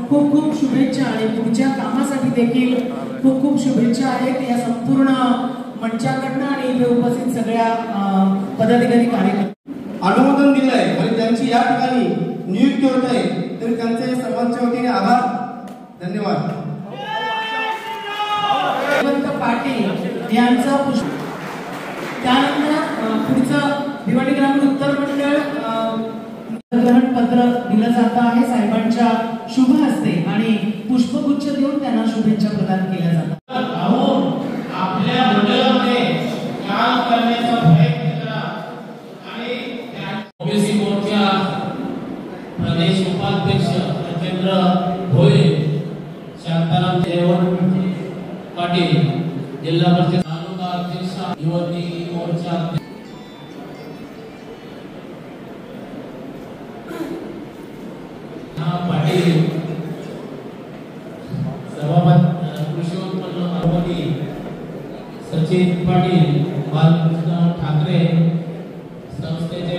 खूप खूप शुभेच्छा आणि पुढच्या कामासाठी देखील खूप खूप शुभेच्छा आहेत या संपूर्ण मंचाकडनं आणि इथे उपस्थित सगळ्या पदाधिकारी कार्यकर्ते अनुमोदन दिलंय आणि त्यांची या ठिकाणी नियुक्ती होत आहे तर त्यांचे सर्वांच्या वतीने आभार धन्यवाद. पाटील यांचं त्यानंतर पुढचं भिवंडी ग्रामीण उत्तर मंडळ ग्रहण पत्र दिलं जात आहे साहेबांच्या शुभ हस्ते आणि पुष्पगुच्छ देऊन त्यांना शुभेच्छा प्रदान केल्या जातात. आपल्या मंडळामध्ये काम करण्याचा प्रयत्न करा आणि ओबीसी मोर्चा प्रदेश उपाध्यक्ष राजेंद्र भोये, शांताराम देवण पाटील, जिल्हा परिषद तालुका अध्यक्ष, युवती मोर्चा पाटील, सभापती कृषी उत्पन्न सभापती सचिन पाटील, बालकृष्ण ठाकरे, संस्थेचे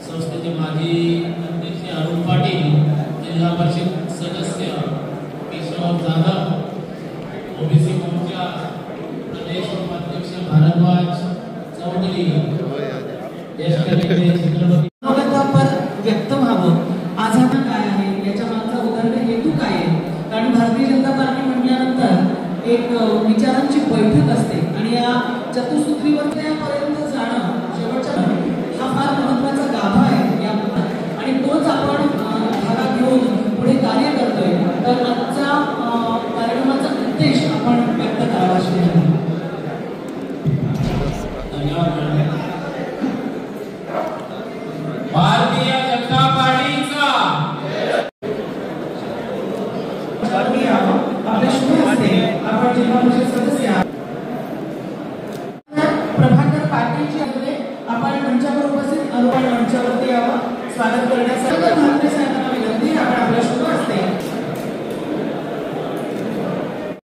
संस्थेचे माजी अध्यक्ष अरुण पाटील, जिल्हा परिषद सदस्य केशव जाधव, ओबीसी मोर्चा प्रदेश उपाध्यक्ष भारद्वाज चौधरी, ज्येष्ठ नेते छत्रपती व्यक्त व्हावं. आझाद काय आहे याच्या मागचा उदाहरण हेतू काय आहे कारण भारतीय जनता पार्टी म्हटल्यानंतर एक विचारांची बैठक असते आणि या चतुसूत्रीपर्यंत जाणं शेवटच्या हा फार महत्त्वाचा गाभा आहे या आणि तोच आपण धागा घेऊन पुढे कार्य करतोय. तर आजचा कार्यक्रमाचा उद्देश आपण व्यक्त करावा असेल. भारतीय जनता पार्टीचा आपल्या शुभ हस्ते आपण जिल्हा परिषद सदस्य प्रभाकर पाटीलजी असले आपण मंचावर उपस्थित अनुमान मंचावरती यावं स्वागत करण्यासाठी ठाकरे साहेबांना विनंती. आपण आपल्या शुभ हस्ते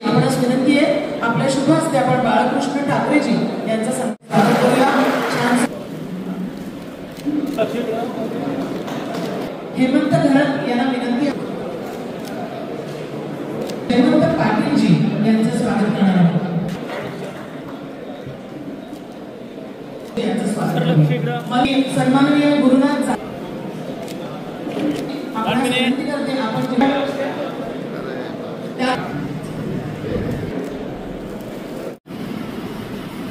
आपणास विनंती आहे आपल्या शुभ हस्ते आपण बाळकृष्ण ठाकरेजी यांचा स्वागत करूया. हेमंत घरत यांना विनंती आहे हेमंत पाटीलजी यांचं स्वागत करणार आहोत. यांचं स्वागत मग सन्माननीय गुरुनाथ आपण विनंती करते आपण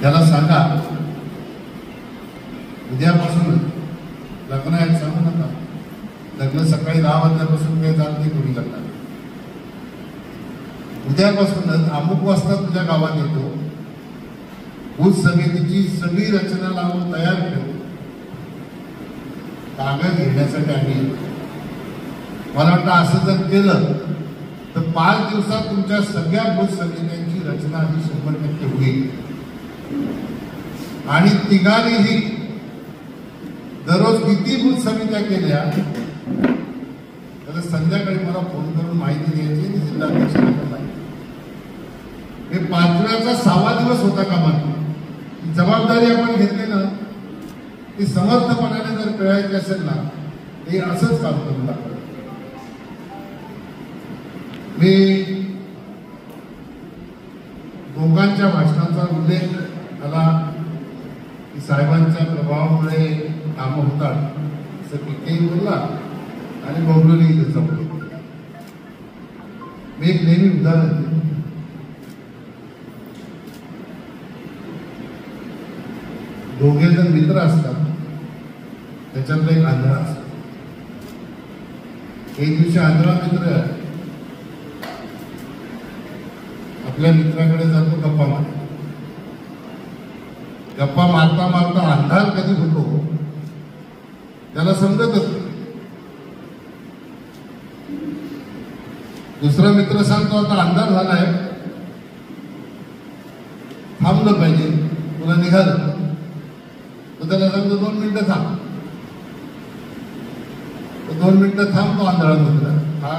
त्याला सांगा उद्यापासून लग्न आहे सांगू नका. लग्न सकाळी 10 वाजल्यापासून काही जात नाही कोणी लग्नात. उद्यापासूनच अमुक वाजता तुझ्या गावात येतो. बूथ समितीची सगळी रचना लावून तयार ठेव. कागद घेण्यासाठी आम्ही मला वाटतं असं जर केलं तर 5 दिवसात तुमच्या सगळ्या बूथ समित्यांची रचना ही 100% होईल. आणि तिघांनीही दररोज किती बूथ समित्या केल्या तर संध्याकाळी मला फोन करून माहिती द्यायची आणि जिल्हाध्यक्षांना माहिती. हे 5व्याचा 6वा दिवस होता कामा जबाबदारी आपण घेतली ना ती समर्थपणाने जर कळायची असेल ना हे असंच काम करून दाखवलं. मी दोघांच्या भाषणाचा उल्लेख आला की साहेबांच्या प्रभावामुळे कामं होतात असं पिकेही बोलला आणि बबलूने त्याचा बोलला. मी एक नेहमी उदाहरण देतो. दोघे जण मित्र असतात त्याच्यातला एक आंधळा असतो. एक दिवशी आंधळा मित्र आपल्या मित्राकडे जातो गप्पा मारतो. गप्पा मारता मारता अंधार कधी होतो त्याला समजतच नाही. दुसरा मित्र सांगतो आता अंधार झालाय थांबलं पाहिजे तुला निघालं. तो त्याला सांगतो 2 मिनिटं थांब. 2 मिनिटं थांबतो आंधळा मित्र. हा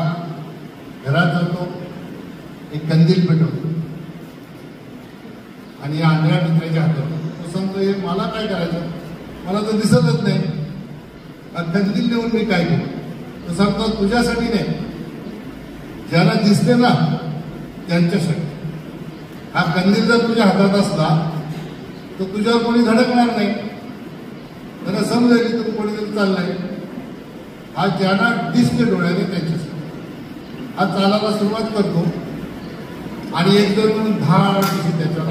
घरात जातो एक कंदील पेटवतो आणि या आंधळ्या मित्राच्या हातात तो सांगतो हे मला काय करायचं मला तर दिसतच नाही. कंदील नेऊन मी काय करू. तो सांगतो तुझ्यासाठी नाही ज्यांना दिसते ना त्यांच्यासाठी. हा कंदील जर तुझ्या हातात असला तर तुझ्यावर कोणी धडकणार नाही. त्यांना समजेल की तू कोणीतरी चाललाय. हा ज्यांना दिसते डोळ्याने त्यांच्यासाठी. हा चालायला सुरुवात करतो आणि एक जण म्हणून धाड त्याच्यावर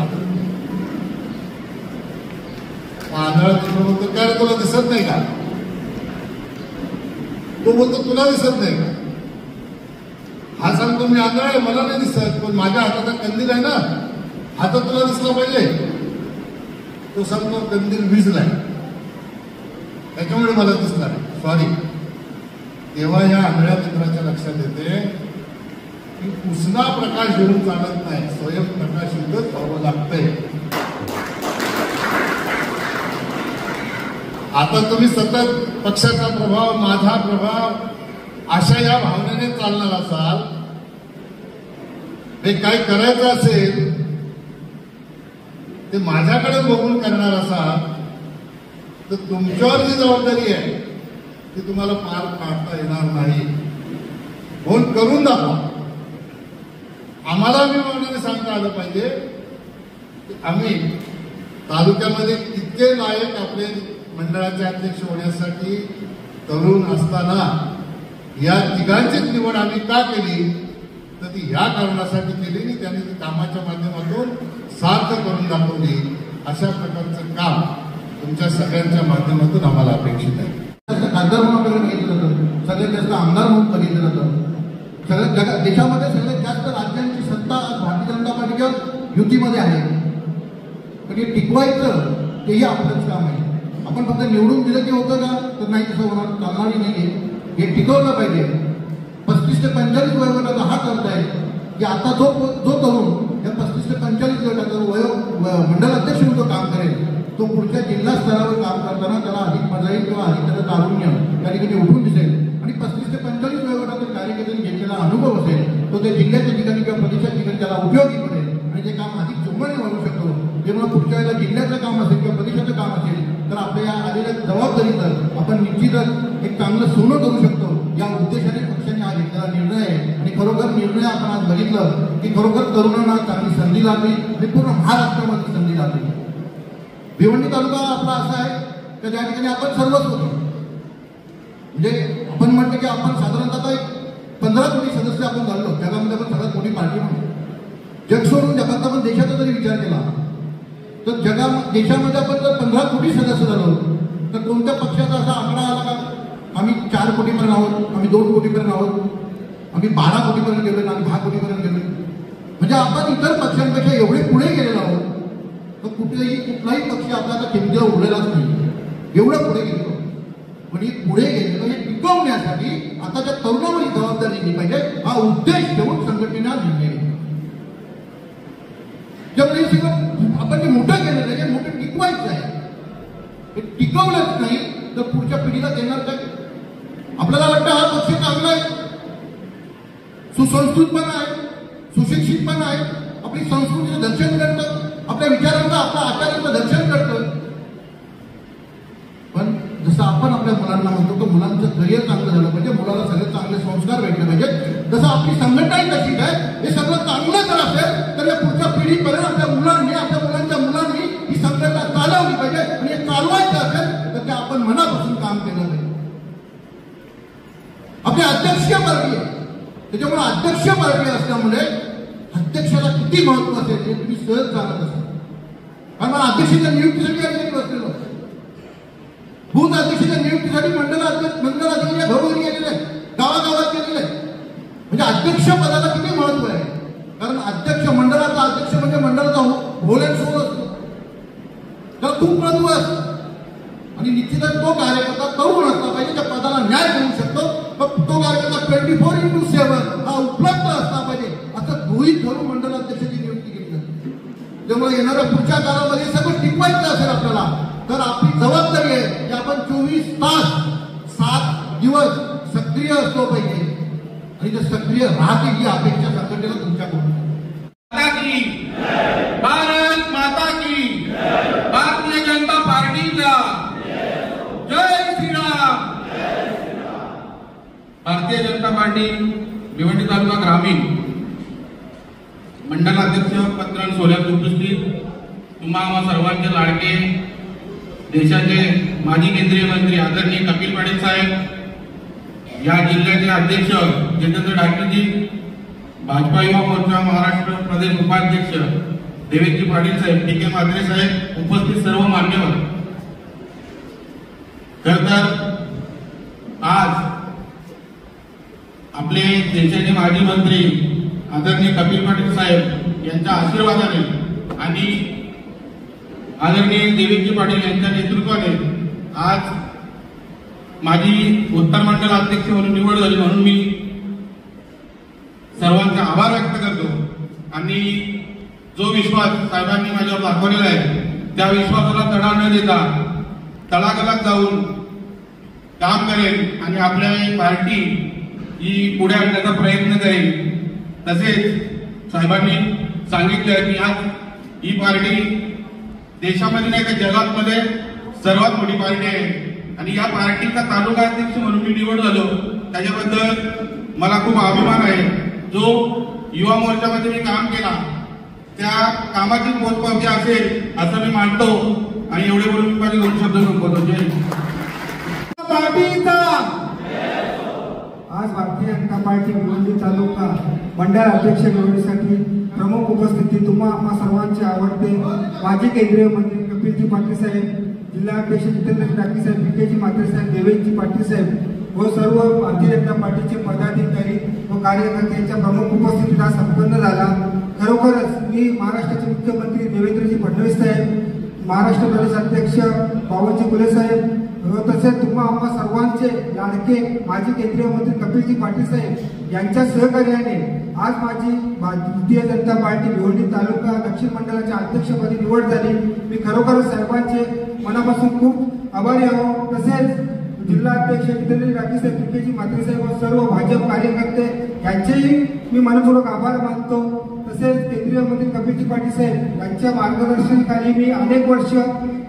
आंधळा मित्र म्हणतो काय तुला दिसत नाही का. तो बोलतो तुला दिसत नाही का. हा सांगतो मी आंधळा आहे मला नाही दिसत पण माझ्या हाताचा कंदील आहे ना हातात तुला दिसला पाहिजे. तो सांगतो कंदील भिजलाय त्याच्यामुळे मला दिसणार आहे सॉरी. तेव्हा या आंधळ्या मित्राच्या लक्षात येते की उसना प्रकाश घेऊन चालत नाही स्वयंप्रकाशितच व्हावं लागतंय. आता तुम्ही सतत पक्षाचा प्रभाव माझा प्रभाव अशा या भावनेने चालणार असाल. हे काय करायचं असेल ते माझ्याकडे बघून करणार असाल तर तुमच्यावर जी जबाबदारी आहे ती तुम्हाला पार पाडता येणार नाही. म्हणून करून दाखवा. आम्हाला अभिमानाने सांगता आलं पाहिजे की आम्ही तालुक्यामध्ये इतके नायक आपले मंडळाचे अध्यक्ष होण्यासाठी तरुण असताना या तिघांचीच निवड आम्ही का केली तर ती ह्या कारणासाठी केली नाही, त्यांनी ती कामाच्या माध्यमातून सार्थ करून दाखवली. अशा प्रकारचं काम तुमच्या सगळ्यांच्या माध्यमातून आम्हाला अपेक्षित आहे. खासदार म्हणून आपल्याला बघितलं जातं, सगळ्यात जास्त आमदार म्हणून बघितलं जातं. सगळ्यात जगात देशामध्ये सगळ्यात जास्त राज्यांची सत्ता भारतीय जनता पार्टीच्या युतीमध्ये आहे. पण हे टिकवायचं तेही आपलंच काम आहे. आपण फक्त निवडून दिलं की होतं का, तर नाही, तसं होणार, चालणारही नाहीये. हे टिकवलं पाहिजे. 35 ते 45 वयोगटाचा हा अर्थ आहे की आता जो तरुण या 35 ते 45 वयोगटाचा मंडल अध्यक्ष म्हणून काम करेल, तो पुढच्या जिल्हा स्तरावर काम करताना त्याला अधिक मजा येईल किंवा अधिक त्याचं तारुण्य त्या ठिकाणी उठून दिसेल. आणि 35 ते 45 वयोगटातील कार्यकर्त्यांनी घेतलेला अनुभव असेल तो त्या जिल्ह्याच्या ठिकाणी किंवा प्रदेशाच्या ठिकाणी त्याला उपयोगी पडेल आणि ते काम अधिक जोमाने वाढू शकतो. जेव्हा पुढच्या वेळेला जिल्ह्याचं काम असेल किंवा प्रदेशाचं काम असेल तर आपल्या या आलेल्या जबाबदारीचं आपण निश्चितच एक चांगलं सोनं करू शकतो. या उद्देशाने पक्षाने हा घेतलेला निर्णय आहे. आणि खरोखर निर्णय आपण आज बघितलं की खरोखर तरुणांना चांगली संधी लागली आणि पूर्ण महाराष्ट्रामध्ये संधी लागली. भिवंडी तालुका आपला असा आहे की ज्या ठिकाणी आपण सर्वच होतो. म्हणजे आपण म्हणतो की आपण साधारणतः 15 कोटी सदस्य आपण झालो. जगामध्ये आपण सगळ्यात मोठी पार्टी म्हणतो. जग सोडून जगात आपण देशाचा जरी विचार केला तर देशामध्ये आपण जर 15 कोटी सदस्य झालो तर कोणत्या पक्षाचा असा आकडा आला का आम्ही 4 कोटीपर्यंत आहोत, आम्ही 2 कोटीपर्यंत आहोत, आम्ही 12 कोटीपर्यंत गेलो, आम्ही 10 कोटीपर्यंत गेलो. म्हणजे आपण इतर पक्षांपेक्षा एवढे पुढे गेलेलो आहोत तर कुठलाही पक्ष आपल्याला किमतीला उरलेलाच नाही. एवढं पुढे गेलो. पण हे पुढे गेलेलं हे टिकवण्यासाठी आता त्या तरुणावर जबाबदारी दिली पाहिजे. हा उद्देश ठेवून संघटनेला निर्णय घेतला. त्यामुळे सगळं आपण जे मोठं केलेलं आहे मोठं टिकवायचं आहे. हे टिकवलंच नाही तर पुढच्या पिढीला देणार काय? आपल्याला वाटतं हा पक्ष चांगला आहे, सुसंस्कृत पण आहे, सुशिक्षित पण आहे, आपली संस्कृतीचं दर्शन करतं, आपल्या विचारांचं आपल्या आचारांचं दर्शन करतं. पण जसं आपण आपल्या मुलांना म्हणतो की मुलांचं करिअर चांगलं झालं पाहिजे, मुलाला सगळे चांगले संस्कार भेटले पाहिजे, जसं आपली संघटनाही तशीच आहे. हे सगळं चांगलं जर असेल तर या पुढच्या पिढीपर्यंत आपल्या मुलांनी आपल्या मुलांच्या मुलांनी ही संघटना चालवली पाहिजे. आणि हे चालवायचं असेल तर ते आपण मनापासून काम केलं पाहिजे. आपली अध्यक्षीय पार्टी आहे, त्याच्यामुळे अध्यक्ष पार्टी असल्यामुळे अध्यक्षाला किती महत्व असेल हे तुम्ही सहज सांगत असाल. कारण मला अध्यक्षाच्या नियुक्तीसाठी अध्यक्ष बसलेलो, बूथ अध्यक्षाच्या नियुक्तीसाठी मंडळाध्यक्ष घरोघरी गेलेले आहे, गावागावात गेलेले आहे. म्हणजे अध्यक्ष पदाला किती महत्व आहे. कारण अध्यक्ष मंडळाचा अध्यक्ष म्हणजे मंडळाचा होल अँड सोल असतो, त्याला खूप महत्व असतं. आणि निश्चितच तो कार्यकर्ता तरुण असला पाहिजे, त्या पदाला न्याय देऊ शकतो. तो कार्यकर्ता 24x7 हा उपलब्ध असला पाहिजे असं गृहीत धरून मंडळाध्यक्षाची नियुक्ती केली जाते. त्यामुळे येणाऱ्या पुढच्या काळामध्ये सगळं टिकवायचं असेल आपल्याला तर आपली जबाबदारी आहे की आपण 24 तास 7 दिवस सक्रिय असलो पाहिजे. आणि ते सक्रिय राहते ही अपेक्षा संघटनेला तुमच्याकडून. भारत माता की, भारतीय जनता पार्टीचा जय श्रीराम. भारतीय जनता पार्टी भिवंडी तालुका ग्रामीण मंडलाध्यक्ष पत्रन सोल्यात उपस्थित तुम्हा सर्वांचे लाडके देशाचे माजी केंद्रीय मंत्री आदरणीय कपिल पाटील साहेब, या जिल्ह्याचे अध्यक्ष जितेंद्र डाकेजी, भाजपा युवा मोर्चा महाराष्ट्र प्रदेश उपाध्यक्ष देवेंद्र पाटील साहेब, डी के म्हात्रे साहेब, उपस्थित सर्व मान्यवर. खरतर आज आपले देशाचे माजी मंत्री आदरणीय कपिल पाटील साहेब यांच्या आशीर्वादाने आणि आदरणीय देवेंद्र पाटील यांच्या नेतृत्वाने आज माझी उत्तर मंडल अध्यक्ष म्हणून निवड झाली. म्हणून मी सर्वांचा आभार व्यक्त करतो. आणि जो विश्वास साहेबांनी माझ्यावर दाखवलेला आहे त्या विश्वासाला तडा न देता तळागाळात जाऊन काम करेल आणि आपल्या पार्टी ही पुढे आणण्याचा प्रयत्न करेल. तसेच साहेबांनी सांगितले की आज ही पार्टी देशामध्ये नाही तर जगामध्ये सर्वात मोठी पार्टी आहे. आणि या पार्टीचा तालुका अध्यक्ष म्हणून मी निवड झालो त्याच्याबद्दल मला खूप अभिमान आहे. जो युवा मोर्चामध्ये मी काम केला त्या कामाची पोचपावती असेल असं मी मानतो. आणि एवढे बोलून मी माझे 2 शब्द संपवतो. जय पार्टीचा आज भारतीय जनता पार्टी भिवंडी तालुका मंडळ अध्यक्ष निवडीसाठी प्रमुख उपस्थिती तुम्हा आम्हा सर्वांचे आवडते माजी केंद्रीय मंत्री कपिलजी पाटील साहेब, जिल्हाध्यक्ष जितेंद्र टाकी साहेब, विकेजी म्हात्रे साहेब, देवेंद्रजी पाटील साहेब व सर्व भारतीय जनता पार्टीचे पदाधिकारी व कार्यकर्त्यांच्या प्रमुख उपस्थितीत आज संपन्न झाला। खरोखरच मी महाराष्ट्राचे मुख्यमंत्री देवेंद्रजी फडणवीस साहेब, महाराष्ट्र प्रदेश अध्यक्ष बावनजी कुले साहेब तसेच तुम्हा आम्हा सर्वांचे लाडके माजी केंद्रीय मंत्री कपिलजी पाटील साहेब यांच्या सहकार्याने आज माझी भारतीय जनता पार्टी भिवंडी तालुका दक्षिण मंडळाच्या अध्यक्षपदी निवड झाली। मी खरोखर साहेबांचे मनापासून खूप आभारी आहो। तसेच जिल्हाध्यक्ष जितेंद्र टाकी साहेब, विकेजी म्हात्रे साहेब व सर्व भाजप कार्यकर्ते यांचेही मी मनपूर्वक आभार मानतो। तसेच केंद्रीय मंत्री कपिलजी पाटील साहेब यांच्या मार्गदर्शनाखाली मी अनेक वर्ष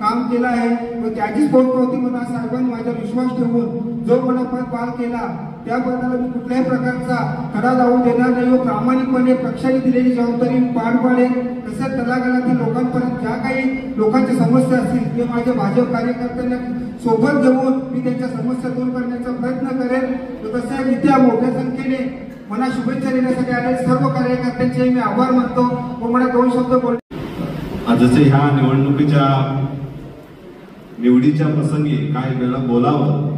काम केलं आहे व त्याचीच पोचपावती म्हणून साहेबांनी माझ्यावर विश्वास ठेवून जो मला पदभार केला त्या पदाला मी कुठल्याही प्रकारचा खडा लावू देणार नाही व प्रामाणिकपणे पक्षाने दिलेली जबाबदारी पार पाडेल। तसेच तळागाळातील लोकांपर्यंत ज्या काही लोकांच्या समस्या असतील ते माझ्या भाजप कार्यकर्त्यांना सोबत घेऊन मी त्यांच्या समस्या दूर करण्याचा प्रयत्न करेन। तसेच इथे मोठ्या संख्येने मला शुभेच्छा देण्यासाठी आलेल्या सर्व कार्यकर्त्यांचे मी आभार मानतो व मला 2 शब्द बोल जसे ह्या निवडणुकीच्या निवडीच्या प्रसंगी काय वेळा बोलावं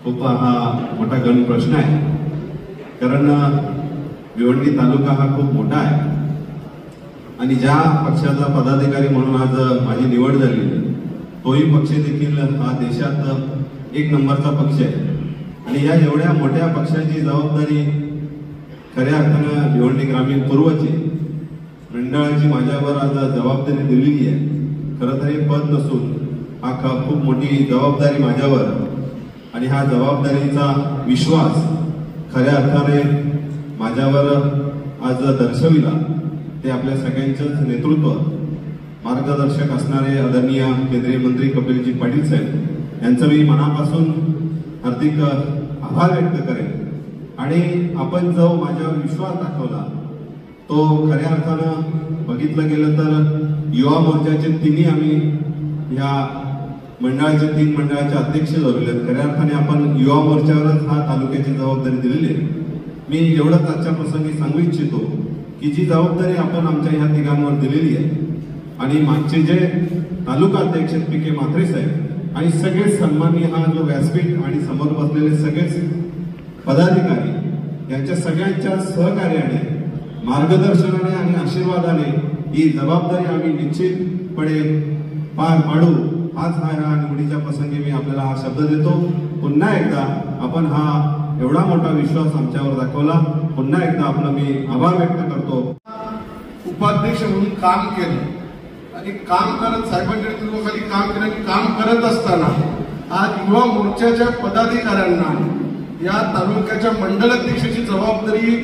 खूप हा मोठा गण प्रश्न आहे। कारण भिवंडी तालुका हा खूप मोठा आहे आणि ज्या पक्षाचा पदाधिकारी म्हणून आज माझी निवड झाली तोही पक्ष देखील हा देशात 1 नंबरचा पक्ष आहे आणि या एवढ्या मोठ्या पक्षाची जबाबदारी खऱ्या अर्थानं भिवंडी ग्रामीण पूर्वची मंडळाची माझ्यावर आज जबाबदारी दिलेली आहे। खरं तर हे पद नसून हा खूप मोठी जबाबदारी माझ्यावर आणि हा जबाबदारीचा विश्वास खऱ्या अर्थाने माझ्यावर आज दर्शविला ते आपल्या सगळ्यांचंच नेतृत्व मार्गदर्शक असणारे आदरणीय केंद्रीय मंत्री कपिलजी पाटील साहेब यांचं मी मनापासून हार्दिक आभार व्यक्त करेन। आणि आपण जो माझ्यावर विश्वास दाखवला तो खऱ्या अर्थानं बघितलं गेलं तर युवा मोर्चाचे तिन्ही आम्ही या मंडळाचे 3 मंडळाचे अध्यक्ष झालेले आहेत। खऱ्या अर्थाने आपण युवा मोर्चावरच हा तालुक्याची जबाबदारी दिलेली आहे। मी एवढंच आजच्या प्रसंगी सांगू इच्छितो की जी जबाबदारी आपण आमच्या ह्या तिघांवर दिलेली आहे आणि मागचे जे तालुका अध्यक्ष पी.के. म्हात्रे साहेब आणि सगळेच सन्माननीय हा जो व्यासपीठ आणि समोर बसलेले सगळेच पदाधिकारी यांच्या सगळ्यांच्या सहकार्याने मार्गदर्शनाने आणि आशीर्वादाने ही जबाबदारी आम्ही निश्चितपणे पार पाडू आज ह्या निवडीच्या प्रसंगी मी आपल्याला हा शब्द देतो। पुन्हा एकदा आपण हा एवढा मोठा विश्वास आमच्यावर दाखवला, पुन्हा एकदा आपला मी आभार व्यक्त करतो। उपाध्यक्ष म्हणून काम केलं आणि काम करत साहेबांच्या नेतृत्वाखाली काम केलं आणि काम करत असताना आज युवा मोर्चाच्या पदाधिकाऱ्यांना या तालुक्याच्या मंडळ अध्यक्षाची जबाबदारी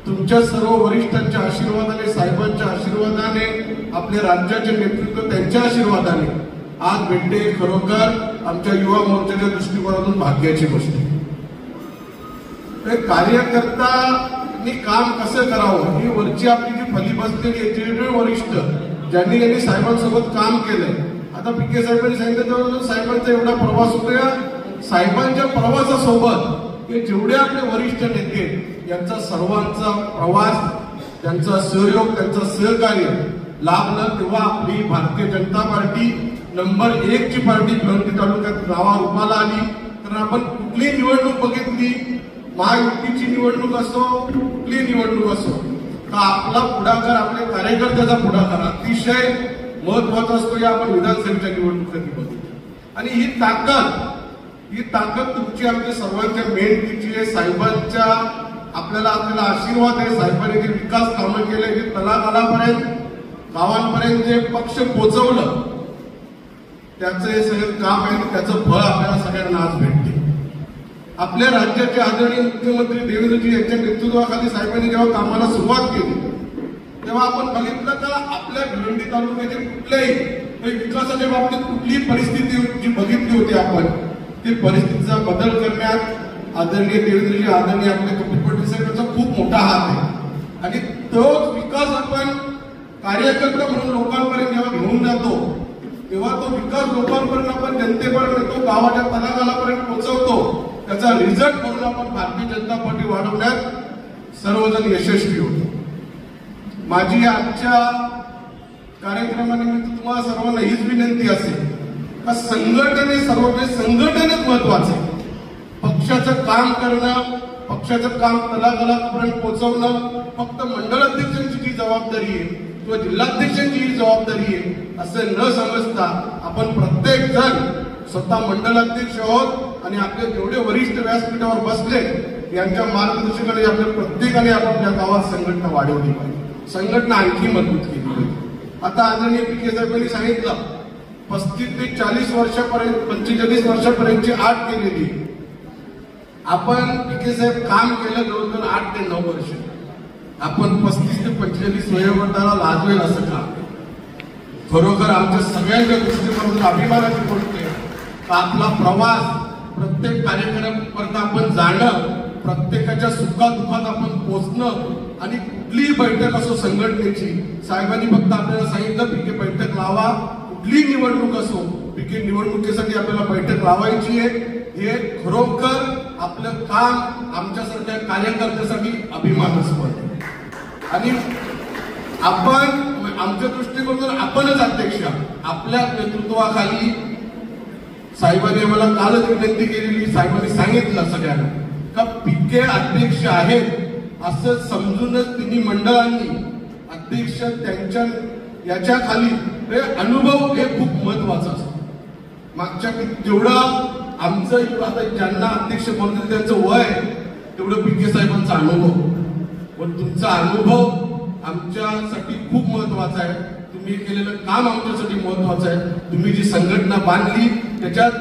तुमच्या सर्व वरिष्ठांच्या आशीर्वादाने, साहेबांच्या आशीर्वादाने, आपल्या राज्याचे नेतृत्व त्यांच्या आशीर्वादाने आज भेटते। खरोखर आमच्या युवा मोर्चाच्या दृष्टिकोनातून भाग्याची गोष्ट आहे। कार्यकर्त्यांनी काम कसं करावं ही वरची आपली जी फली बसलेली आहे वरिष्ठ ज्यांनी साहेबांसोबत काम केलंय। आता पी.के. साहेबांनी सांगितलं साहेबांचा एवढा प्रवास होतोय, साहेबांच्या प्रवासासोबत हे जेवढे आपले वरिष्ठ नेते यांचा सर्वांचा प्रवास, त्यांचा सहयोग, त्यांचं सहकार्य लाभलं तेव्हा आपली भारतीय जनता पार्टी नंबर 1 ची पार्टी भिवंडी तालुक्यात नावारूपाला आली। कारण आपण कुठली निवडणूक बघितली, महायुतीची निवडणूक असो कुठली निवडणूक असो, तर आपला पुढाकार, आपल्या कार्यकर्त्याचा पुढाकार अतिशय महत्वाचा असतो। या आपण विधानसभेच्या निवडणुकीत बघितली आणि ही ताकद तुमची आमच्या सर्वांच्या मेहनतीची आहे। साहेबांच्या आपल्याला आशीर्वाद आहे। साहेबांनी जे विकास कामं केले, जे तळागाळापर्यंत गावांपर्यंत जे पक्ष पोहोचवलं त्याचं हे सगळं काम आहे, त्याचं फळ आपल्याला सगळ्यांना आज भेटते। आपल्या राज्याचे आदरणीय मुख्यमंत्री देवेंद्रजी यांच्या नेतृत्वाखाली साहेबांनी जेव्हा कामाला सुरुवात केली तेव्हा आपण बघितलं का आपल्या भिवंडी तालुक्याचे कुठल्याही विकासाच्या बाबतीत कुठलीही परिस्थिती जी बघितली होती आपण ती परिस्थितीचा बदल करण्यात आदरणीय देवेंद्रजी, आदरणीय आपले कपिल पाटील साहेब यांचा खूप मोठा हात आहे। आणि तोच विकास आपण कार्यकर्ता म्हणून लोकांपर्यंत जेव्हा घेऊन जातो तेव्हा तो विकास लोकांपर्यंत आपण जनतेपर्यंत येतो, गावाच्या तळागाळापर्यंत पोहोचवतो, त्याचा रिझल्ट म्हणून आपण भारतीय जनता पार्टी वाढवण्यात सर्वजण यशस्वी होतो. माझी आजच्या कार्यक्रमानिमित्त तुम्हाला सर्वांना हीच विनंती असेल का संघटनेच महत्वाचं आहे. पक्षाचं काम करणं, पक्षाचं काम तलागापर्यंत पोहोचवणं फक्त मंडळ अध्यक्षांची जी जबाबदारी आहे किंवा जिल्हाध्यक्षांची ही जबाबदारी आहे असं न समजता आपण प्रत्येक जण स्वतः मंडळ अध्यक्ष आहोत आणि आपले जेवढे वरिष्ठ व्यासपीठावर बसले यांच्या मार्गदर्शनाने आपल्या प्रत्येकाने आपापल्या गावात संघटना वाढवली पाहिजे, संघटना आणखी मजबूत केली पाहिजे. आता आदरणीय पी.के. साहेबांनी सांगितलं 35 ते 40 वर्षापर्यंत 45 वर्षापर्यंतची आट केलेली. आपण पी.के. साहेब काम केलं जवळजवळ 8 ते 9 वर्ष. आपण 35 ते 45 वयोगटाला लाजवेल असं काम. खरोखर आमच्या सगळ्यांच्या दृष्टीकोनातून अभिमानाची गोष्ट आहे. आपला प्रवास प्रत्येक कार्यक्रमापर्यंत आपण जाणं, प्रत्येकाच्या सुखादुखात आपण पोचणं आणि कुठलीही बैठक असो संघटनेची, साहेबांनी फक्त आपल्याला सांगितलं पीके बैठक लावा, कुठलीही निवडणूक असो पीके निवडणुकीसाठी आपल्याला बैठक लावायची आहे. हे खरोखर आपलं काम आमच्यासारख्या कार्यकर्त्यासाठी अभिमानास्पद आहे. आणि आपण आमच्या दृष्टीकोनातून आपणच अध्यक्ष, आपल्या नेतृत्वाखाली साहेबांनी आम्हाला कालच विनंती केलेली, साहेबांनी सांगितलं सगळ्यांना का पीके अध्यक्ष आहेत असं समजूनच तिन्ही मंडळांनी अध्यक्ष त्यांच्या याच्या खाली अनुभव हे खूप महत्वाचा असतो. मागच्या जेवढं आमचं आता ज्यांना अध्यक्ष म्हणतात त्यांचं वय तेवढं पीके साहेबांचा अनुभव, पण तुमचा अनुभव आमच्यासाठी खूप महत्वाचा आहे. तुम्ही केलेलं काम आमच्यासाठी महत्वाचं आहे. तुम्ही जी संघटना बांधली त्याच्यात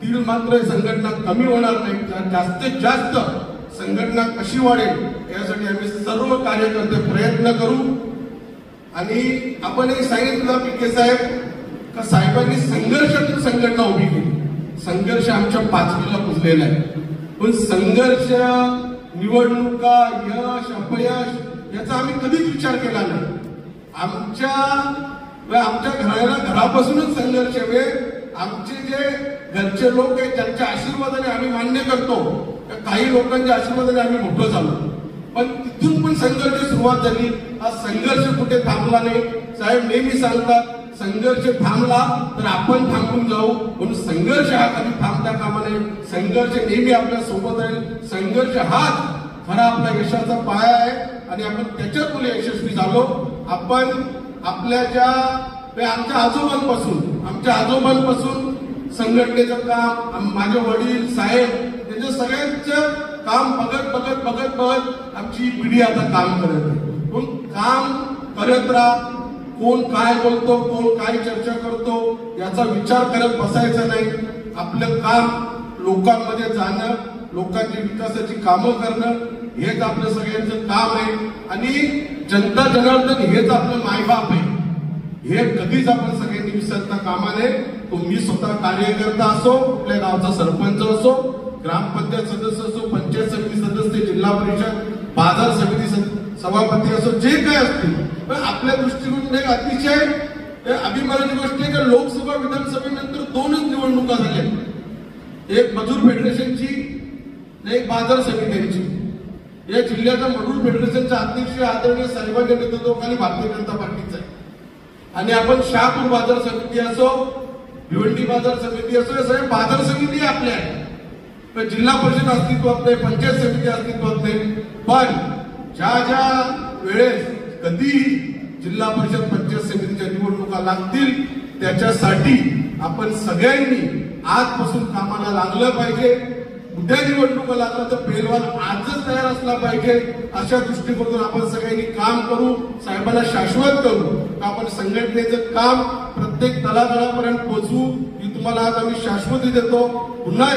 तीळ मात्र संघटना कमी होणार नाही, जास्तीत जास्त संघटना कशी वाढेल यासाठी आम्ही सर्व कार्यकर्ते प्रयत्न करू. आणि आपण हे सांगितलं पीके साहेब का साहेबांनी संघर्षातून संघटना उभी केली. संघर्ष आमच्या 5वीला पुजलेला आहे, पण संघर्ष, निवडणुका, यश अपयश याचा आम्ही कधीच विचार केला नाही. आमच्या घरापासूनच संघर्ष आहे. आमचे जे घरचे लोक आहेत त्यांच्या आशीर्वादाने आम्ही मान्य करतो, काही लोकांच्या आशीर्वादाने आम्ही मोठं झालो, पण तिथून पण संघर्ष सुरुवात झाली. हा संघर्ष कुठे थांबला नाही. साहेब नेहमी सांगतात संघर्ष थांबला तर आपण थांबून जाऊ, म्हणून संघर्ष हा कधी थांबता कामा नये. संघर्ष नेहमी आपल्या सोबत राहील. संघर्ष हाच खरा आपला यशाचा पाया आहे आणि आपण त्याच्यात मुळे यशस्वी झालो. आपण आपल्या आमच्या आजोबांपासून संघटनेचं काम, माझे वडील साहेब त्यांच्या सगळ्यांचं काम बघत आमची पिढी आता काम करत आहे. पण काम करत राहा. कोण काय बोलतो, कोण काय चर्चा करतो याचा विचार करत बसायचा नाही. आपलं काम लोकांमध्ये जाणं, लोकांच्या विकासाची कामं करणं हेच आपलं सगळ्यांचं काम आहे. आणि जनता जनार्दन हेच आपलं मायबाप आहे. हे कधीच आपण सगळ्यांनी विसरता कामा नये. तुम्ही स्वतः कार्यकर्ता असो, आपल्या गावचा सरपंच असो, ग्रामपंचायत सदस्य असो, पंचायत समिती सदस्य, जिल्हा परिषद, बाजार समिती सभापती असो, जे काय असतील, पण आपल्या दृष्टीकोनातून एक अतिशय अभिमानाची गोष्ट आहे की लोकसभा विधानसभेनंतर 2च निवडणुका झाल्या. एक मजूर फेडरेशनची, एक बाजार समित्यांची. या जिल्ह्याच्या मजूर फेडरेशनचा अध्यक्ष आदरणीय साहेबांच्या नेतृत्वाखाली भारतीय जनता पार्टीचा आहे. आणि आपण शहापूर बाजार समिती असो, भिवंडी बाजार समिती असो, हे सगळे बाजार समिती आपल्या आहेत. पण जिल्हा परिषद अस्तित्वात नाही, पंचायत समिती अस्तित्वात नाही. पण ज्या वेळेस कधी जिल्हा परिषद पंचायत समितीच्या निवडणुका लागतील त्याच्यासाठी आपण सगळ्यांनी आजपासून कामाला लागलं पाहिजे. उद्या निवडणुका लागला तर पेलवान आजच तयार असला पाहिजे. अशा दृष्टिकोनातून आपण सगळ्यांनी काम करू, साहेबांना शाश्वत करू. आपण संघटनेचं काम प्रत्येक तळागाळापर्यंत पोहोचवू ही तुम्हाला आज आम्ही शाश्वती देतो. पुन्हा